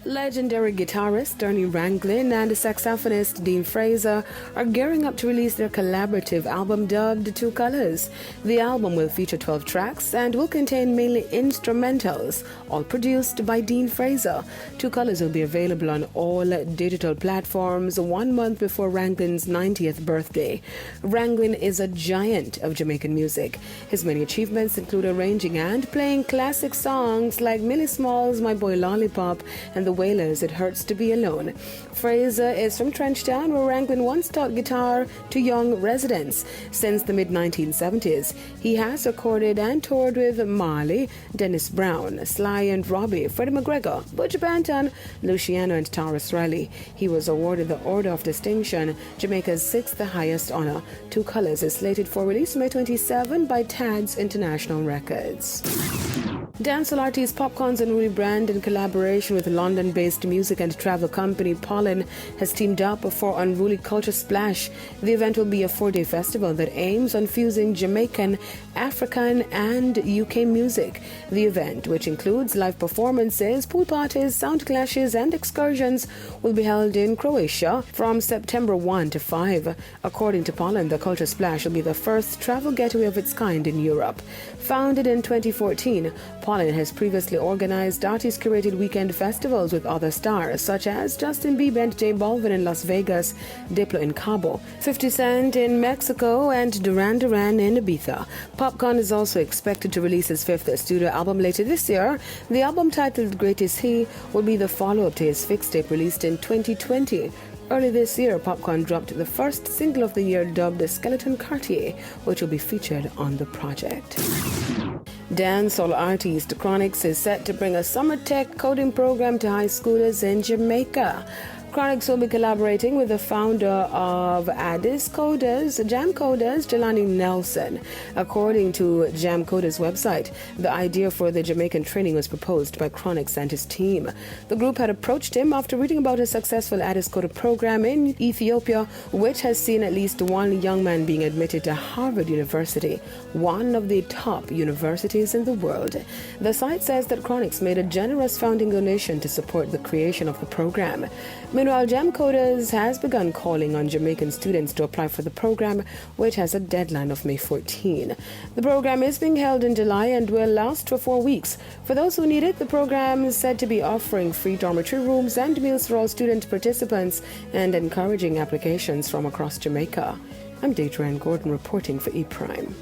Legendary guitarist Ernie Ranglin and saxophonist Dean Fraser are gearing up to release their collaborative album dubbed Two Colors. The album will feature 12 tracks and will contain mainly instrumentals, all produced by Dean Fraser. Two Colors will be available on all digital platforms 1 month before Ranglin's 90th birthday. Ranglin is a giant of Jamaican music. His many achievements include arranging and playing classic songs like Millie Small's My Boy Lollipop and The Wailers' It Hurts to Be Alone. Fraser is from Trenchtown, where Ranglin once taught guitar to young residents. Since the mid-1970s, he has recorded and toured with Marley, Dennis Brown, Sly and Robbie, Freddie McGregor, Butch Banton, Luciano and Taurus Riley. He was awarded the Order of Distinction, Jamaica's sixth highest honor. Two Colors is slated for release May 27 by Tad's International Records. Dancehall artist Popcorn's Unruly brand, in collaboration with London-based music and travel company Pollen, has teamed up for Unruly Culture Splash. The event will be a 4-day festival that aims on fusing Jamaican, African and UK music. The event, which includes live performances, pool parties, sound clashes and excursions, will be held in Croatia from September 1 to 5. According to Pollen, the Culture Splash will be the first travel getaway of its kind in Europe. Founded in 2014, Pollen has previously organized artist-curated weekend festivals with other stars such as Justin Bieber and J Balvin in Las Vegas, Diplo in Cabo, 50 Cent in Mexico, and Duran Duran in Ibiza. Popcorn is also expected to release his fifth studio album later this year. The album, titled Great Is He, will be the follow-up to his fixtape released in 2020. Early this year, Popcorn dropped the first single of the year dubbed Skeleton Cartier, which will be featured on the project. Dancehall artist Chronix is set to bring a summer tech coding program to high schoolers in Jamaica. Chronix will be collaborating with the founder of Addis Coders, Jam Coders, Jelani Nelson. According to Jam Coders' website, the idea for the Jamaican training was proposed by Chronix and his team. The group had approached him after reading about a successful Addis Coder program in Ethiopia, which has seen at least one young man being admitted to Harvard University, one of the top universities in the world. The site says that Chronix made a generous founding donation to support the creation of the program. Meanwhile, Jam Coders has begun calling on Jamaican students to apply for the program, which has a deadline of May 14. The program is being held in July and will last for 4 weeks. For those who need it, the program is said to be offering free dormitory rooms and meals for all student participants and encouraging applications from across Jamaica. I'm Deidre Gordon reporting for ePrime.